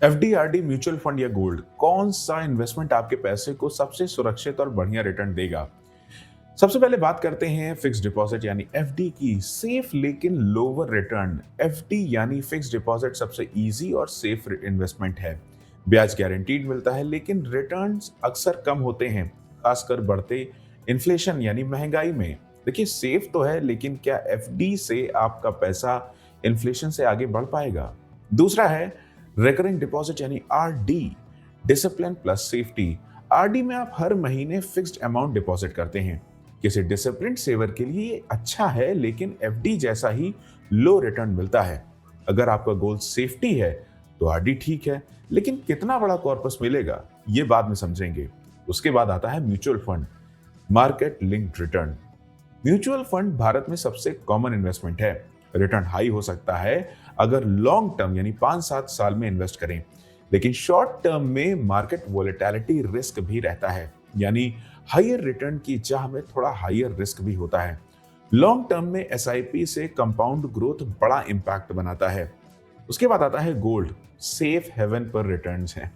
FD, RD, mutual fund या gold, कौन सा इन्वेस्टमेंट आपके पैसे को सबसे सुरक्षित और बढ़िया रिटर्न देगा? सबसे पहले बात करते हैं फिक्स्ड डिपॉजिट यानी एफडी की। सेफ लेकिन लोअर रिटर्न। एफडी यानी फिक्स्ड डिपॉजिट सबसे इजी और सेफ इन्वेस्टमेंट है। ब्याज गारंटीड मिलता है लेकिन रिटर्न्स अक्सर कम होते हैं, खासकर बढ़ते इन्फ्लेशन यानी महंगाई में। देखिए, सेफ तो है लेकिन क्या एफडी से आपका पैसा इन्फ्लेशन से आगे बढ़ पाएगा? दूसरा है रिकरिंग डिपॉजिट यानी RD, discipline plus safety. RD में आप हर महीने फिक्स्ड अमाउंट डिपॉजिट करते हैं। किसी डिसिप्लिन सेवर के लिए ये अच्छा है लेकिन एफडी जैसा ही लो रिटर्न मिलता है। अगर आपका गोल सेफ्टी है तो आरडी ठीक है, लेकिन कितना बड़ा कॉर्पस मिलेगा ये बाद में समझेंगे। उसके बाद आता है mutual fund, market linked return. Mutual fund Bharat में सबसे कॉमन इन्वेस्टमेंट है। रिटर्न हाई हो सकता है अगर लॉन्ग टर्म यानी 5-7 साल में इन्वेस्ट करें, लेकिन शॉर्ट टर्म में मार्केट वोलेटिलिटी रिस्क भी रहता है, यानी हायर रिटर्न की चाह में थोड़ा हायर रिस्क भी होता है। लॉन्ग टर्म में एसआईपी से कंपाउंड ग्रोथ बड़ा इंपैक्ट बनाता है। उसके बाद आता है गोल्ड, सेफ हेवन पर रिटर्न्स हैं।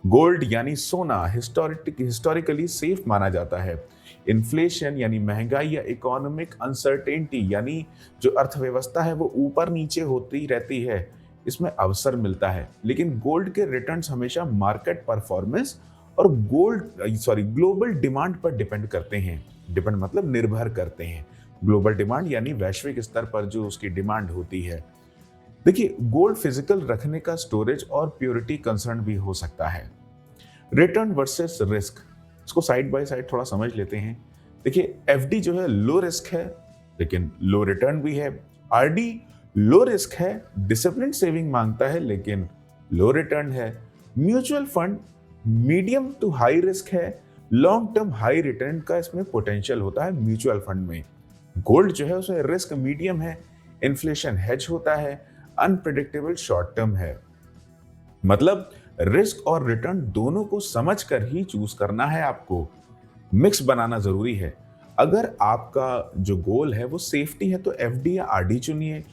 गोल्ड यानी सोना हिस्टोरिकली सेफ माना जाता है। इन्फ्लेशन यानी महंगाई या इकोनॉमिक अनसर्टेनिटी यानी जो अर्थव्यवस्था है वो ऊपर नीचे होती रहती है, इसमें अवसर मिलता है। लेकिन गोल्ड के रिटर्न्स हमेशा मार्केट परफॉर्मेंस और ग्लोबल डिमांड पर डिपेंड करते हैं। डिपेंड मतलब निर्भर करते हैं। ग्लोबल डिमांड यानी वैश्विक स्तर पर जो उसकी डिमांड होती है। देखिए, गोल्ड फिजिकल रखने का स्टोरेज और प्योरिटी कंसर्न भी हो सकता है। रिटर्न वर्सेस रिस्क, इसको साइड बाय साइड थोड़ा समझ लेते हैं। देखिए, एफडी जो है लो रिस्क है लेकिन लो रिटर्न भी है। आरडी लो रिस्क है, डिसिप्लिन सेविंग मांगता है लेकिन लो रिटर्न है। Mutual fund medium to high risk है, लॉन्ग टर्म हाई रिटर्न का इसमें पोटेंशियल होता है म्यूचुअल फंड में। गोल्ड जो है उसमें रिस्क मीडियम है, इन्फ्लेशन हेज होता है, अनप्रिडिक्टेबल शॉर्ट टर्म है। मतलब रिस्क और रिटर्न दोनों को समझकर ही चूज करना है आपको। मिक्स बनाना जरूरी है। अगर आपका जो गोल है वो सेफ्टी है तो एफडी या आरडी चुनिए।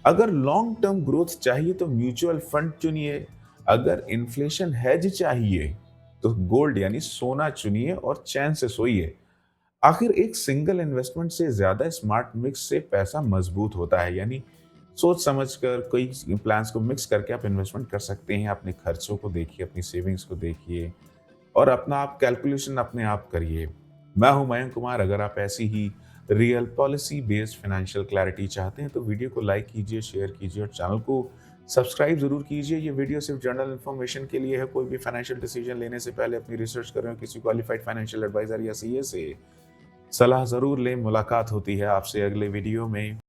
अगर लॉन्ग टर्म ग्रोथ चाहिए तो म्यूचुअल फंड चुनिए। अगर इन्फ्लेशन हेज चाहिए तो गोल्ड यानी सोना चुनिए और चैन से सोइए। आखिर एक सिंगल इन्वेस्टमेंट से ज्यादा स्मार्ट मिक्स से पैसा मजबूत होता है, यानी सोच समझकर कई प्लान्स को मिक्स करके आप इन्वेस्टमेंट कर सकते हैं। अपने खर्चों को देखिए, अपनी सेविंग्स को देखिए और अपना आप कैलकुलेशन अपने आप करिए। मैं हूं मयंक कुमार। अगर आप ऐसी ही real policy based financial clarity चाहते हैं तो वीडियो को लाइक कीजिए, शेयर कीजिए और चैनल को सब्सक्राइब जरूर कीजिए। ये वीडियो सिर्फ जनरल इन्फॉर्मेशन के लिए है। कोई भी फाइनेंशियल डिसीजन लेने से पहले अपनी रिसर्च करें और किसी क्वालिफाइड फाइनेंशियल एडवाइजर या सीए से सलाह जरूर लें। मुलाकात होती है आपसे अगले वीडियो में।